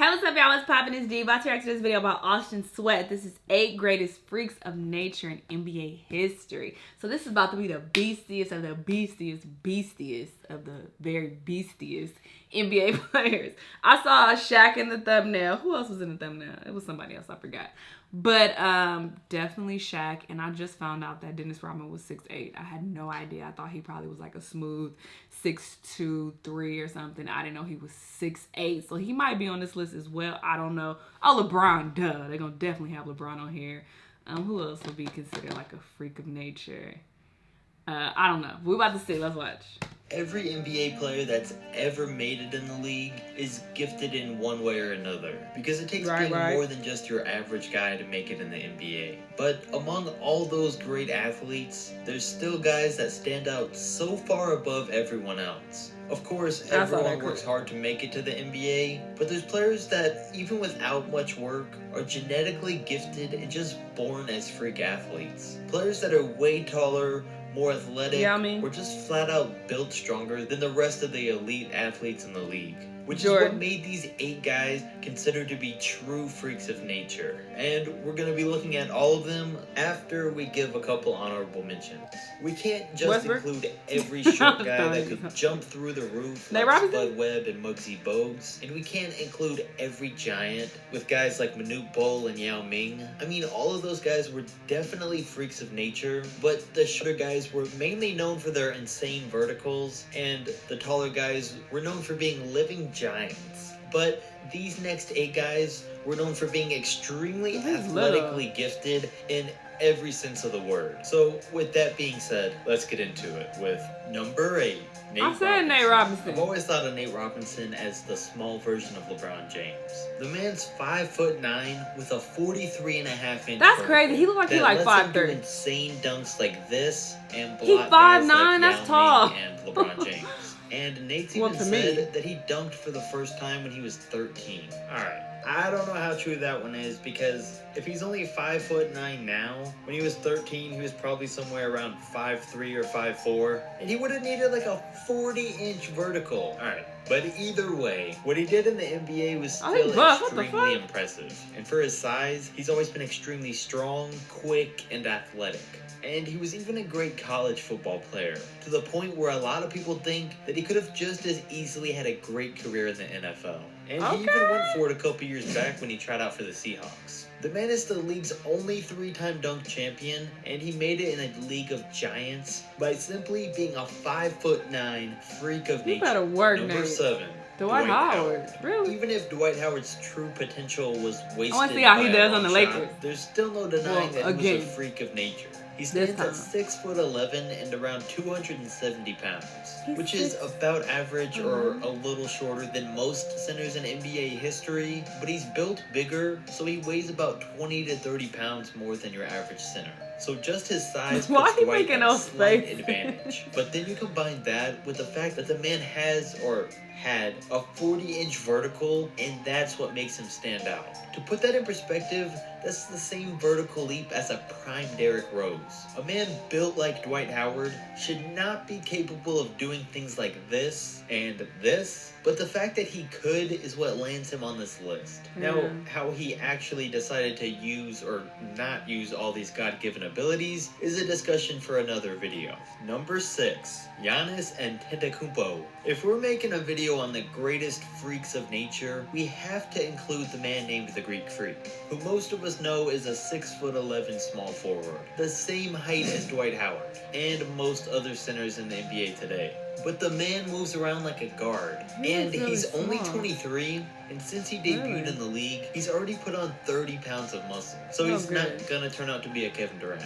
Hey, what's up, y'all? What's poppin'? It's D. About to react to this video about Austin Sweat. This is 8 greatest freaks of nature in NBA history. So this is about to be the beastiest of the beastiest of the very beastiest NBA players. I saw Shaq in the thumbnail. Who else was in the thumbnail? It was somebody else. I forgot. But definitely Shaq. And I just found out that Dennis Rodman was 6'8". I had no idea. I thought he probably was like a smooth 6'2", 3 or something. I didn't know he was 6'8". So he might be on this list as well. I don't know. Oh, LeBron, duh. They're going to definitely have LeBron on here. Who else would be considered like a freak of nature? I don't know. We're about to see. Let's watch. Every NBA player that's ever made it in the league is gifted in one way or another, because it takes being more than just your average guy to make it in the NBA. But among all those great athletes, there's still guys that stand out so far above everyone else. Of course, everyone works hard to make it to the NBA, but there's players that, even without much work, are genetically gifted and just born as freak athletes. Players that are way taller, more athletic, or just flat out built stronger than the rest of the elite athletes in the league. Which is what made these 8 guys considered to be true freaks of nature. And we're going to be looking at all of them after we give a couple honorable mentions. We can't just include every short guy that could jump through the roof like Spud Webb and Muggsy Bogues. And we can't include every giant with guys like Manute Bol and Yao Ming. I mean, all of those guys were definitely freaks of nature, but the shorter guys were mainly known for their insane verticals, and the taller guys were known for being living giants. But these next 8 guys were known for being extremely athletically gifted in every sense of the word. So with that being said, let's get into it with number 8. Nate Robinson. I've always thought of Nate Robinson as the small version of LeBron James. The man's 5'9" with a 43.5-inch. That's crazy. He looked like he like 5'3". Insane dunks like this and block He's 5'9". Like that's tall. And LeBron James. And Nate's even said that he dunked for the first time when he was 13. Alright, I don't know how true that one is, because if he's only 5'9" now, when he was 13, he was probably somewhere around 5'3" or 5'4", and he would have needed like a 40-inch vertical. Alright, but either way, what he did in the NBA was still extremely impressive. And for his size, he's always been extremely strong, quick, and athletic. And he was even a great college football player, to the point where a lot of people think that he could have just as easily had a great career in the NFL. And he even went for it a couple years back when he tried out for the Seahawks. The man is the league's only 3-time dunk champion, and he made it in a league of giants by simply being a 5'9" freak of nature. You better work, Number 7. Dwight Howard. Really? Even if Dwight Howard's true potential was wasted, I want to see how he does on the Lakers. There's still no denying that he was a freak of nature. He stands at 6'11" and around 270 pounds, which is about average or a little shorter than most centers in NBA history, but he's built bigger, so he weighs about 20 to 30 pounds more than your average center. So just his size puts Dwight at a slight advantage. But then you combine that with the fact that the man has, or had, a 40-inch vertical, and that's what makes him stand out. To put that in perspective, that's the same vertical leap as a prime Derrick Rose. A man built like Dwight Howard should not be capable of doing things like this and this, but the fact that he could is what lands him on this list. Now, how he actually decided to use or not use all these God-given abilities is a discussion for another video. Number 6. Giannis Antetokounmpo. If we're making a video on the greatest freaks of nature, we have to include the man named the Greek Freak, who most of us know is a 6'11" small forward, the same height as Dwight Howard, and most other centers in the NBA today. But the man moves around like a guard, and he's only 23, and since he debuted in the league, he's already put on 30 pounds of muscle. So he's not gonna turn out to be a Kevin Durant.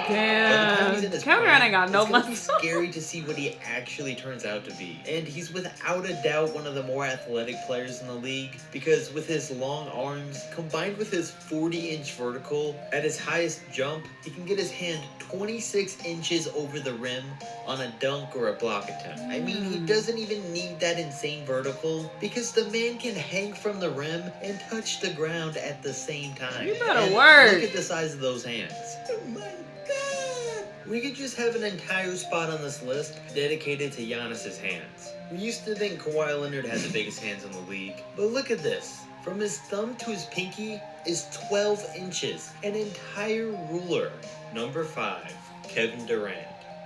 Damn, Kevin Durant ain't got no muscle. It's gonna be scary to see what he actually turns out to be. And he's without a doubt one of the more athletic players in the league, because with his long arms, combined with his 40-inch vertical, at his highest jump, he can get his hand 26 inches over the rim on a dunk or a block attempt. I mean, he doesn't even need that insane vertical, because the man can hang from the rim and touch the ground at the same time. You better work. Look at the size of those hands. Oh my God! We could just have an entire spot on this list dedicated to Giannis's hands. We used to think Kawhi Leonard had the biggest hands in the league, but look at this. From his thumb to his pinky is 12 inches, an entire ruler. Number 5, Kevin Durant.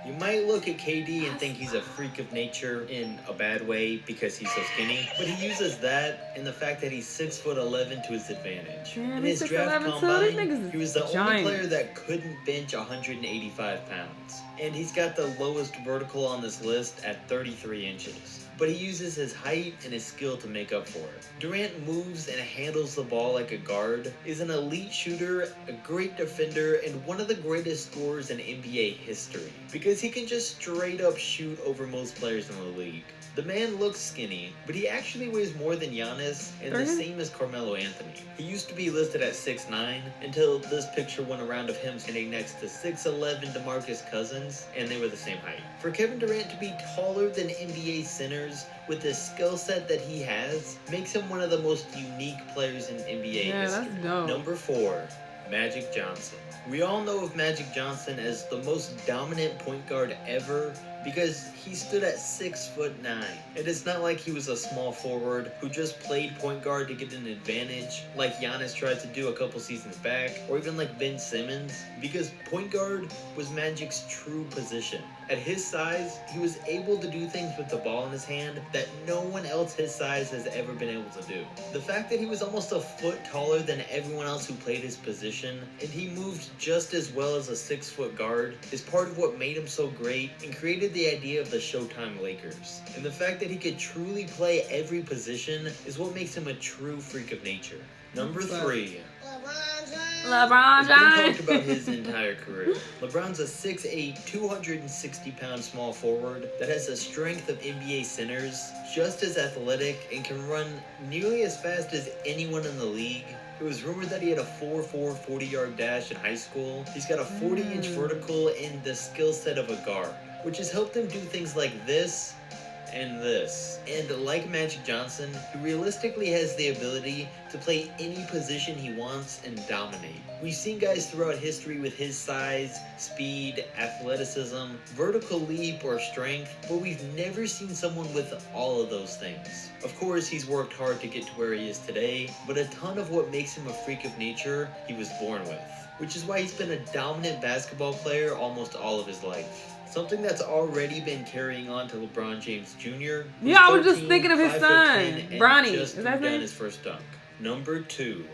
You might look at KD and think he's a freak of nature in a bad way because he's so skinny, but he uses that and the fact that he's 6'11" to his advantage. In his draft combine, he was the only player that couldn't bench 185 pounds. And he's got the lowest vertical on this list at 33 inches. But he uses his height and his skill to make up for it. Durant moves and handles the ball like a guard, is an elite shooter, a great defender, and one of the greatest scorers in NBA history. Because he can just straight up shoot over most players in the league. The man looks skinny, but he actually weighs more than Giannis and the same as Carmelo Anthony. He used to be listed at 6'9" until this picture went around of him standing next to 6'11" DeMarcus Cousins, and they were the same height. For Kevin Durant to be taller than NBA centers with the skill set that he has makes him one of the most unique players in NBA history. That's dope. Number 4, Magic Johnson. We all know of Magic Johnson as the most dominant point guard ever because he stood at 6'9". And it's not like he was a small forward who just played point guard to get an advantage like Giannis tried to do a couple seasons back, or even like Ben Simmons, because point guard was Magic's true position. At his size, he was able to do things with the ball in his hand that no one else his size has ever been able to do. The fact that he was almost a foot taller than everyone else who played his position, and he moved just as well as a 6-foot guard, is part of what made him so great and created the idea of the Showtime Lakers. And the fact that he could truly play every position is what makes him a true freak of nature. Number 3. LeBron James. We talked about his entire career. LeBron's a 6'8", 260-pound small forward that has the strength of NBA centers, just as athletic, and can run nearly as fast as anyone in the league. It was rumored that he had a 4.4 40-yard dash in high school. He's got a 40-inch vertical and the skill set of a guard, which has helped him do things like this and this. And like Magic Johnson, he realistically has the ability to play any position he wants and dominate. We've seen guys throughout history with his size, speed, athleticism, vertical leap, or strength, but we've never seen someone with all of those things. Of course, he's worked hard to get to where he is today, but a ton of what makes him a freak of nature he was born with, which is why he's been a dominant basketball player almost all of his life. Something that's already been carrying on to LeBron James Jr. Yeah, I was just thinking of his son, Bronny. Just threw down his first dunk. Number 2,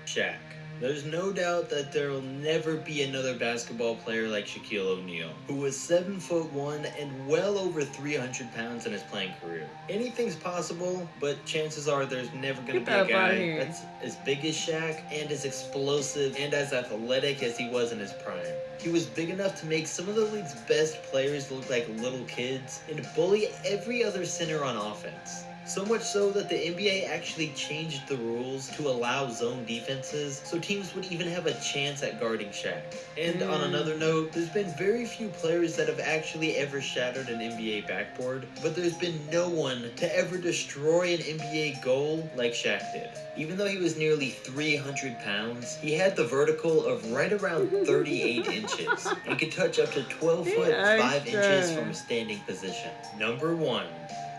Shaq. There's no doubt that there will never be another basketball player like Shaquille O'Neal, who was 7'1" and well over 300 pounds in his playing career. Anything's possible, but chances are there's never going to be a guy that's as big as Shaq and as explosive and as athletic as he was in his prime. He was big enough to make some of the league's best players look like little kids and bully every other center on offense. So much so that the NBA actually changed the rules to allow zone defenses so teams would even have a chance at guarding Shaq. And on another note, there's been very few players that have actually ever shattered an NBA backboard, but there's been no one to ever destroy an NBA goal like Shaq did. Even though he was nearly 300 pounds, he had the vertical of right around 38 inches and could touch up to 12 foot 5 inches from a standing position. Number 1.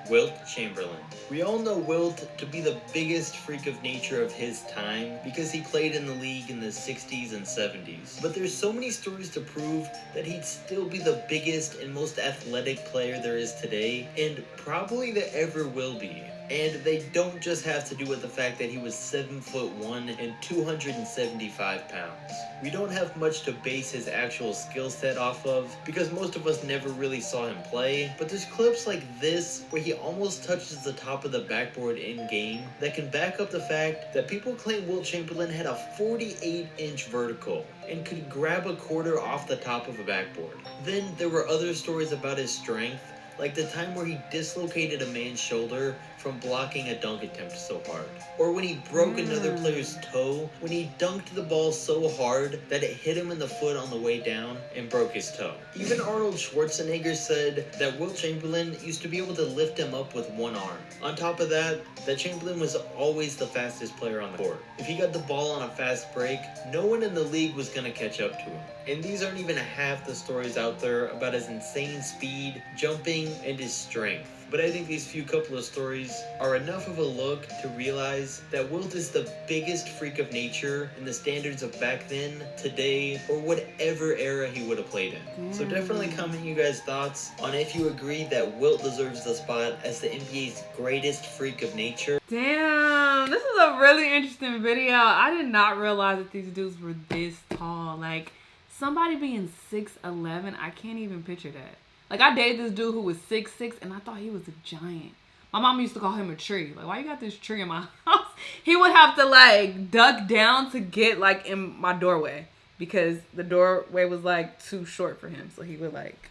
Wilt Chamberlain. We all know Wilt to be the biggest freak of nature of his time because he played in the league in the 60s and 70s. But there's so many stories to prove that he'd still be the biggest and most athletic player there is today, and probably there ever will be. And they don't just have to do with the fact that he was 7'1" and 275 pounds. We don't have much to base his actual skill set off of because most of us never really saw him play, but there's clips like this where he almost touches the top of the backboard in game that can back up the fact that people claim Wilt Chamberlain had a 48-inch vertical and could grab a quarter off the top of a backboard. Then there were other stories about his strength, like the time where he dislocated a man's shoulder from blocking a dunk attempt so hard. Or when he broke another player's toe, when he dunked the ball so hard that it hit him in the foot on the way down and broke his toe. Even Arnold Schwarzenegger said that Wilt Chamberlain used to be able to lift him up with one arm. On top of that Chamberlain was always the fastest player on the court. If he got the ball on a fast break, no one in the league was going to catch up to him. And these aren't even half the stories out there about his insane speed, jumping, and his strength. But I think these few couple of stories are enough of a look to realize that Wilt is the biggest freak of nature in the standards of back then, today, or whatever era he would have played in. So definitely comment you guys' thoughts on if you agree that Wilt deserves the spot as the NBA's greatest freak of nature. Damn, this is a really interesting video. I did not realize that these dudes were this tall. Like, somebody being 6'11", I can't even picture that. Like, I dated this dude who was 6'6", and I thought he was a giant. My mom used to call him a tree. Like, why you got this tree in my house? He would have to, like, duck down to get, like, in my doorway. Because the doorway was, like, too short for him. So he would, like,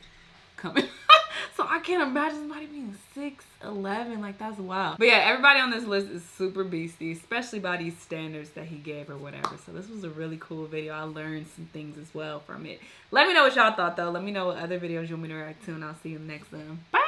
come in. So I can't imagine somebody being 6'11". Like, that's wild. But yeah, everybody on this list is super beastie, especially by these standards that he gave or whatever. So this was a really cool video. I learned some things as well from it. Let me know what y'all thought, though. Let me know what other videos you want me to react to, and I'll see you next time. Bye!